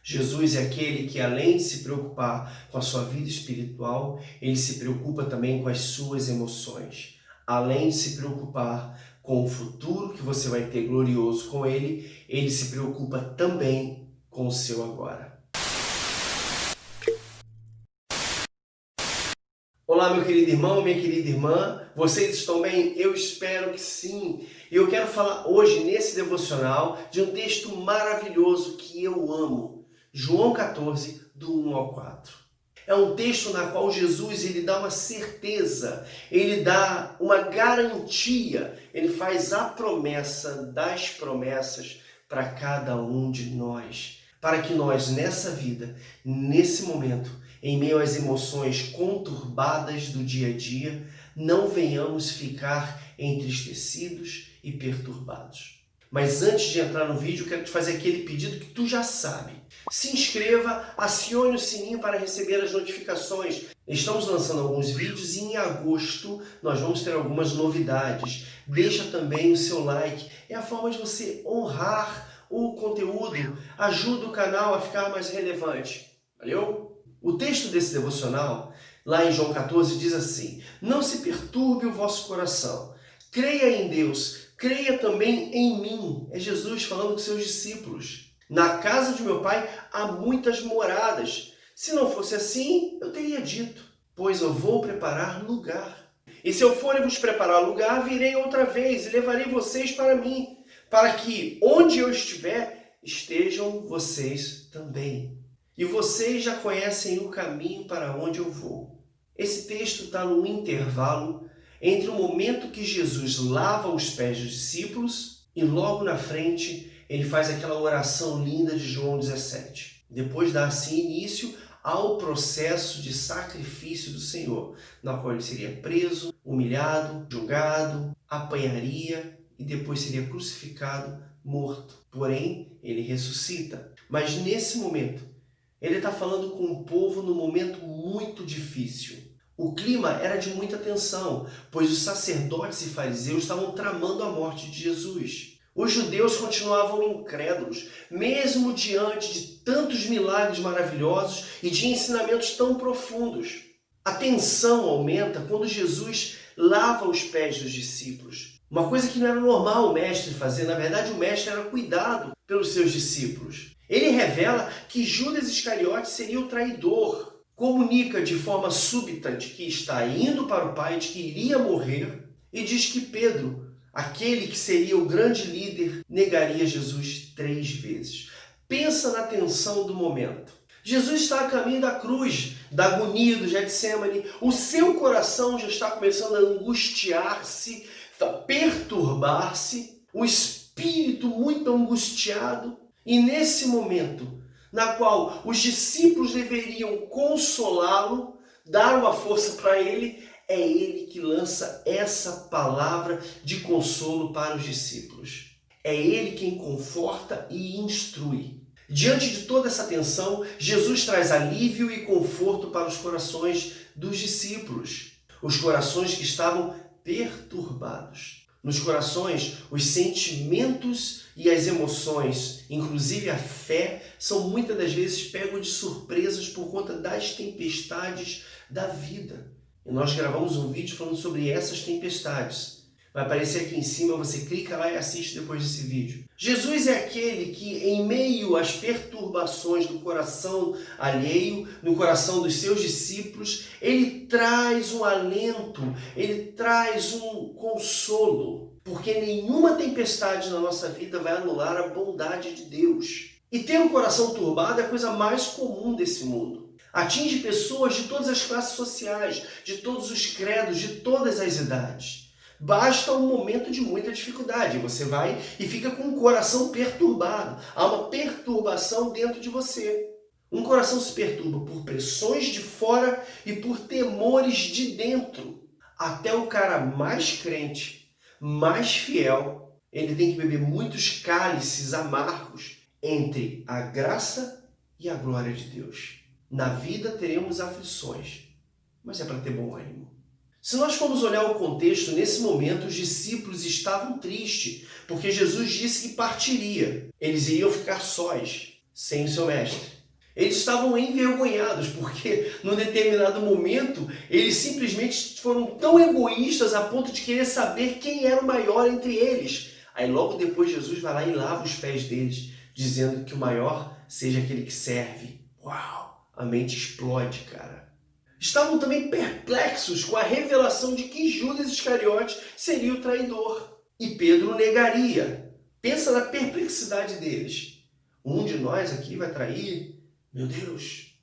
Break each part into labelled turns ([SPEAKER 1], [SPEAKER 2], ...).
[SPEAKER 1] Jesus é aquele que, além de se preocupar com a sua vida espiritual, ele se preocupa também com as suas emoções. Além de se preocupar com o futuro que você vai ter glorioso com ele se preocupa também com o seu agora. Olá, meu querido irmão, minha querida irmã, vocês estão bem? Eu espero que sim. E eu quero falar hoje, nesse devocional, de um texto maravilhoso que eu amo. João 14, do 1 ao 4. É um texto na qual Jesus ele dá uma certeza, ele dá uma garantia, ele faz a promessa das promessas para cada um de nós. Para que nós, nessa vida, nesse momento, em meio às emoções conturbadas do dia a dia, não venhamos ficar entristecidos e perturbados. Mas antes de entrar no vídeo, eu quero te fazer aquele pedido que tu já sabe. Se inscreva, acione o sininho para receber as notificações. Estamos lançando alguns vídeos e em agosto nós vamos ter algumas novidades. Deixa também o seu like. É a forma de você honrar o conteúdo, ajuda o canal a ficar mais relevante. Valeu? O texto desse devocional, lá em João 14, diz assim: não se perturbe o vosso coração. Creia em Deus, creia também em mim. É Jesus falando com seus discípulos. Na casa de meu pai há muitas moradas. Se não fosse assim, eu teria dito, pois eu vou preparar lugar. E se eu for e vos preparar lugar, virei outra vez e levarei vocês para mim, para que onde eu estiver, estejam vocês também. E vocês já conhecem o caminho para onde eu vou. Esse texto está num intervalo entre o momento que Jesus lava os pés dos discípulos e logo na frente ele faz aquela oração linda de João 17. Depois dá assim início ao processo de sacrifício do Senhor, na qual ele seria preso, humilhado, julgado, apanharia e depois seria crucificado, morto. Porém, ele ressuscita. Mas nesse momento, ele está falando com o povo num momento muito difícil. O clima era de muita tensão, pois os sacerdotes e fariseus estavam tramando a morte de Jesus. Os judeus continuavam incrédulos, mesmo diante de tantos milagres maravilhosos e de ensinamentos tão profundos. A tensão aumenta quando Jesus lava os pés dos discípulos. Uma coisa que não era normal o mestre fazer, na verdade o mestre era cuidado pelos seus discípulos. Ele revela que Judas Iscariote seria o traidor. Comunica de forma súbita de que está indo para o Pai, de que iria morrer, e diz que Pedro, aquele que seria o grande líder, negaria Jesus 3 vezes. Pensa na tensão do momento. Jesus está a caminho da cruz, da agonia do Getsemane. O seu coração já está começando a angustiar-se, a perturbar-se, o espírito muito angustiado. E nesse momento, na qual os discípulos deveriam consolá-lo, dar uma força para ele, é ele que lança essa palavra de consolo para os discípulos. É ele quem conforta e instrui. Diante de toda essa tensão, Jesus traz alívio e conforto para os corações dos discípulos, os corações que estavam perturbados. Nos corações, os sentimentos e as emoções, inclusive a fé, são muitas das vezes pegos de surpresas por conta das tempestades da vida. E nós gravamos um vídeo falando sobre essas tempestades. Vai aparecer aqui em cima, você clica lá e assiste depois desse vídeo. Jesus é aquele que, em meio às perturbações do coração alheio, no coração dos seus discípulos, ele traz um alento, ele traz um consolo, porque nenhuma tempestade na nossa vida vai anular a bondade de Deus. E ter um coração turbado é a coisa mais comum desse mundo. Atinge pessoas de todas as classes sociais, de todos os credos, de todas as idades. Basta um momento de muita dificuldade, você vai e fica com o coração perturbado. Há uma perturbação dentro de você. Um coração se perturba por pressões de fora e por temores de dentro. Até o cara mais crente, mais fiel, ele tem que beber muitos cálices amargos entre a graça e a glória de Deus. Na vida teremos aflições, mas é para ter bom ânimo. Se nós formos olhar o contexto, nesse momento os discípulos estavam tristes, porque Jesus disse que partiria. Eles iriam ficar sós, sem o seu mestre. Eles estavam envergonhados, porque num determinado momento eles simplesmente foram tão egoístas a ponto de querer saber quem era o maior entre eles. Aí logo depois Jesus vai lá e lava os pés deles, dizendo que o maior seja aquele que serve. Uau! A mente explode, cara. Estavam também perplexos com a revelação de que Judas Iscariote seria o traidor. E Pedro negaria. Pensa na perplexidade deles. Um de nós aqui vai trair? Meu Deus!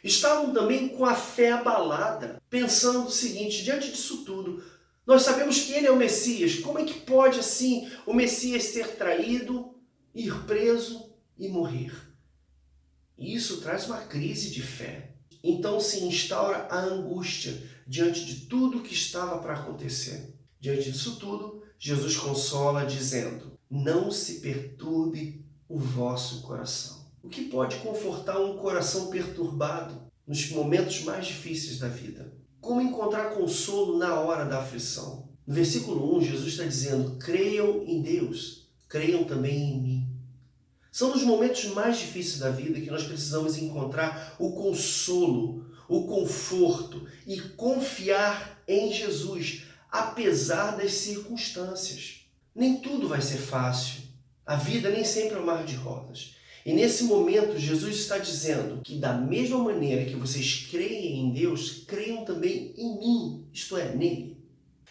[SPEAKER 1] Estavam também com a fé abalada, pensando o seguinte, diante disso tudo, nós sabemos que ele é o Messias, como é que pode assim o Messias ser traído, ir preso e morrer? E isso traz uma crise de fé. Então se instaura a angústia diante de tudo que estava para acontecer. Diante disso tudo, Jesus consola dizendo, não se perturbe o vosso coração. O que pode confortar um coração perturbado nos momentos mais difíceis da vida? Como encontrar consolo na hora da aflição? No versículo 1, Jesus está dizendo, creiam em Deus, creiam também em mim. São nos momentos mais difíceis da vida que nós precisamos encontrar o consolo, o conforto e confiar em Jesus, apesar das circunstâncias. Nem tudo vai ser fácil. A vida nem sempre é um mar de rosas. E nesse momento, Jesus está dizendo que da mesma maneira que vocês creem em Deus, creiam também em mim, isto é, nele.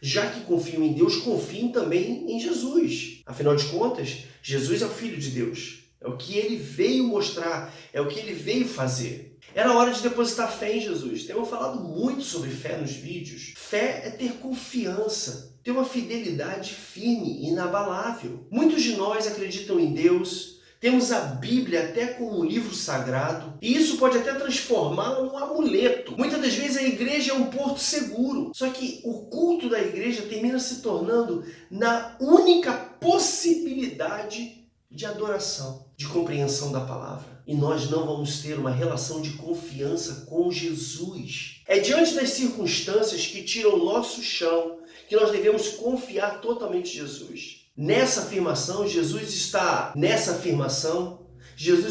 [SPEAKER 1] Já que confiam em Deus, confiem também em Jesus. Afinal de contas, Jesus é o Filho de Deus. É o que ele veio mostrar, é o que ele veio fazer. Era hora de depositar fé em Jesus. Temos falado muito sobre fé nos vídeos. Fé é ter confiança, ter uma fidelidade firme e inabalável. Muitos de nós acreditam em Deus, temos a Bíblia até como um livro sagrado, e isso pode até transformá-la num amuleto. Muitas das vezes a igreja é um porto seguro, só que o culto da igreja termina se tornando na única possibilidade de adoração, de compreensão da palavra. E nós não vamos ter uma relação de confiança com Jesus. É diante das circunstâncias que tiram o nosso chão que nós devemos confiar totalmente em Jesus. Nessa afirmação, Jesus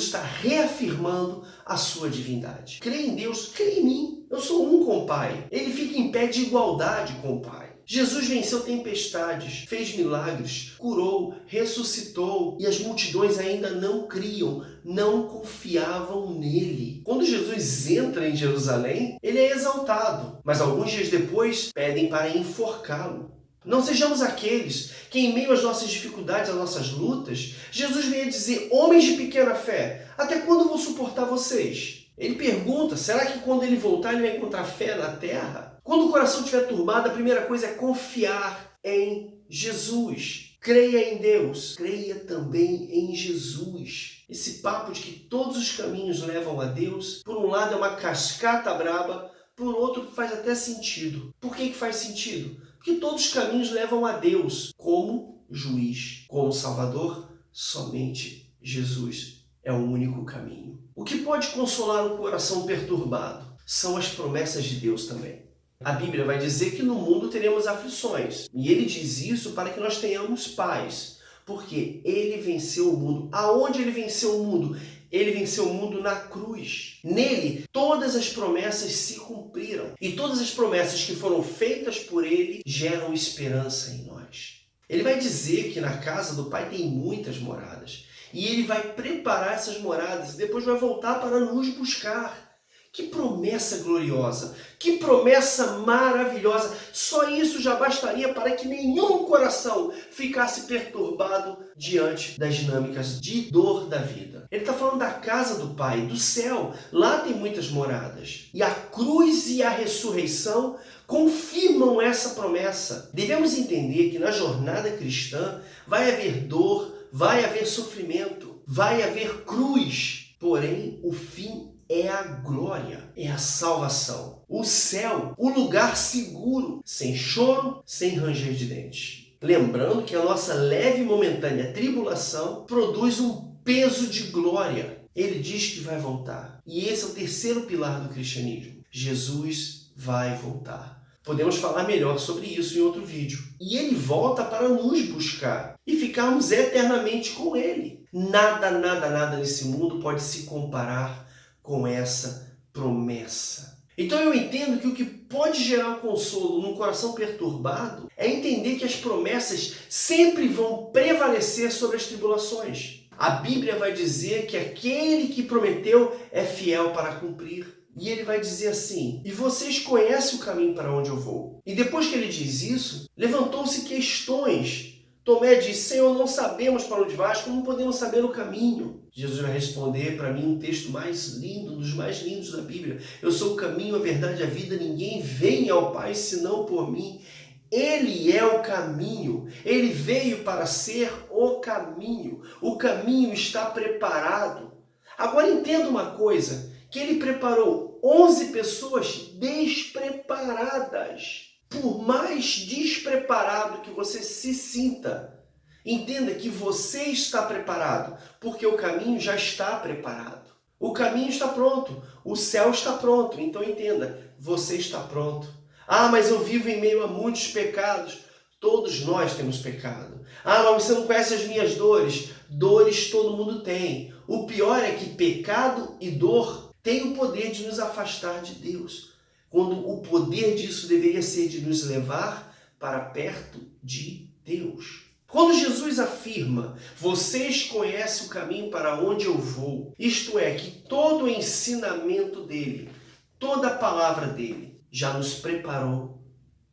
[SPEAKER 1] está reafirmando a sua divindade. Crê em Deus, crê em mim. Eu sou um com o Pai. Ele fica em pé de igualdade com o Pai. Jesus venceu tempestades, fez milagres, curou, ressuscitou e as multidões ainda não criam, não confiavam nele. Quando Jesus entra em Jerusalém, ele é exaltado, mas alguns dias depois pedem para enforcá-lo. Não sejamos aqueles que em meio às nossas dificuldades, às nossas lutas, Jesus vem a dizer, homens de pequena fé, até quando vou suportar vocês? Ele pergunta, será que quando ele voltar ele vai encontrar fé na terra? Quando o coração estiver turbado, a primeira coisa é confiar em Jesus. Creia em Deus, creia também em Jesus. Esse papo de que todos os caminhos levam a Deus, por um lado é uma cascata braba, por outro faz até sentido. Por que faz sentido? Porque todos os caminhos levam a Deus como juiz, como Salvador, somente Jesus é o único caminho. O que pode consolar um coração perturbado são as promessas de Deus também. A Bíblia vai dizer que no mundo teremos aflições. E ele diz isso para que nós tenhamos paz. Porque ele venceu o mundo. Aonde ele venceu o mundo? Ele venceu o mundo na cruz. Nele, todas as promessas se cumpriram. E todas as promessas que foram feitas por ele geram esperança em nós. Ele vai dizer que na casa do Pai tem muitas moradas. E ele vai preparar essas moradas e depois vai voltar para nos buscar. Que promessa gloriosa, que promessa maravilhosa. Só isso já bastaria para que nenhum coração ficasse perturbado diante das dinâmicas de dor da vida. Ele está falando da casa do Pai, do céu. Lá tem muitas moradas. E a cruz e a ressurreição confirmam essa promessa. Devemos entender que na jornada cristã vai haver dor, vai haver sofrimento, vai haver cruz. Porém, o fim é a glória, é a salvação. O céu, o lugar seguro, sem choro, sem ranger de dentes. Lembrando que a nossa leve e momentânea tribulação produz um peso de glória. Ele diz que vai voltar. E esse é o terceiro pilar do cristianismo. Jesus vai voltar. Podemos falar melhor sobre isso em outro vídeo. E ele volta para nos buscar e ficarmos eternamente com ele. Nada, nada, nada nesse mundo pode se comparar com essa promessa. Então eu entendo que o que pode gerar consolo num coração perturbado é entender que as promessas sempre vão prevalecer sobre as tribulações. A Bíblia vai dizer que aquele que prometeu é fiel para cumprir. E ele vai dizer assim: e vocês conhecem o caminho para onde eu vou. E depois que ele diz isso, levantou-se questões. Tomé disse: Senhor, não sabemos para onde vais, como podemos saber o caminho? Jesus vai responder para mim um texto mais lindo, um dos mais lindos da Bíblia. Eu sou o caminho, a verdade e a vida, ninguém vem ao Pai senão por mim. Ele é o caminho, ele veio para ser o caminho está preparado. Agora entenda uma coisa, que ele preparou 11 pessoas despreparadas. Por mais despreparado que você se sinta, entenda que você está preparado, porque o caminho já está preparado. O caminho está pronto, o céu está pronto, então entenda, você está pronto. Ah, mas eu vivo em meio a muitos pecados. Todos nós temos pecado. Ah, mas você não conhece as minhas dores. Dores todo mundo tem. O pior é que pecado e dor têm o poder de nos afastar de Deus, quando o poder disso deveria ser de nos levar para perto de Deus. Quando Jesus afirma, vocês conhecem o caminho para onde eu vou, isto é, que todo o ensinamento dele, toda a palavra dele, já nos preparou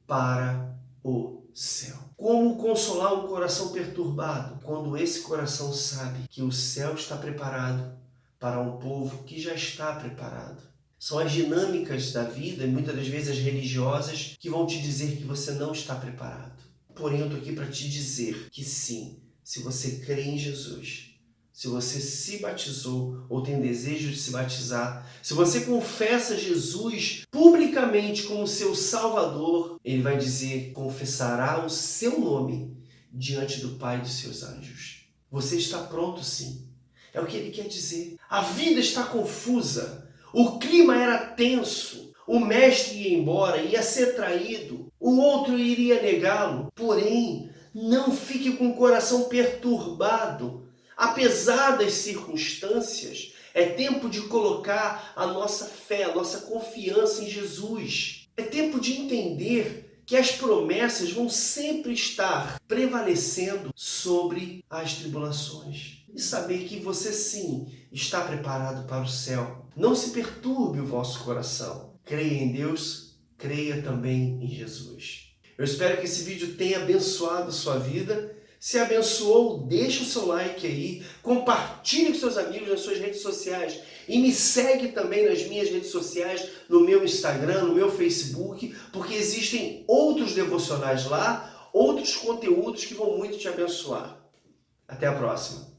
[SPEAKER 1] para o céu. Como consolar um coração perturbado quando esse coração sabe que o céu está preparado para um povo que já está preparado? São as dinâmicas da vida e muitas das vezes as religiosas que vão te dizer que você não está preparado. Porém, eu estou aqui para te dizer que sim, se você crê em Jesus, se você se batizou ou tem desejo de se batizar, se você confessa Jesus publicamente como seu Salvador, ele vai dizer, confessará o seu nome diante do Pai e dos seus anjos. Você está pronto, sim. É o que ele quer dizer. A vida está confusa. O clima era tenso. O mestre ia embora, ia ser traído. O outro iria negá-lo. Porém, não fique com o coração perturbado. Apesar das circunstâncias, é tempo de colocar a nossa fé, a nossa confiança em Jesus. É tempo de entender que as promessas vão sempre estar prevalecendo sobre as tribulações. E saber que você sim está preparado para o céu. Não se perturbe o vosso coração. Creia em Deus, creia também em Jesus. Eu espero que esse vídeo tenha abençoado a sua vida. Se abençoou, deixa o seu like aí, compartilhe com seus amigos nas suas redes sociais e me segue também nas minhas redes sociais, no meu Instagram, no meu Facebook, porque existem outros devocionais lá, outros conteúdos que vão muito te abençoar. Até a próxima!